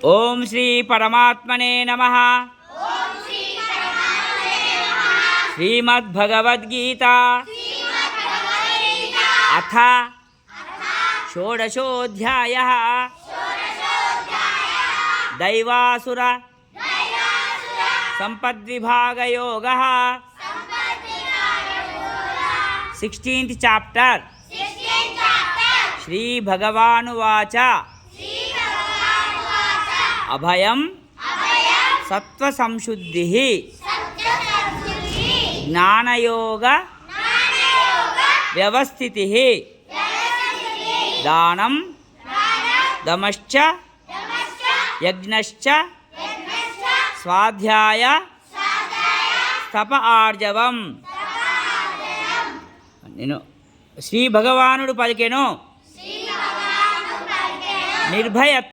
ఓం శ్రీ పరమాత్మనే నమః. శ్రీమద్భగవద్గీత అథ షోడశోऽధ్యాయः. దైవాసుర సంపద్విభాగయోగः. 16th chapter. శ్రీ భగవానువాచ అభయం సత్వసంశుద్ధిః జ్ఞానయోగ వ్యవస్థితిః దానం దమశ్చ యజ్ఞశ్చ స్వాధ్యాయ తప ఆర్జవం. నేను శ్రీ భగవానుడు పలికెను నిర్భయ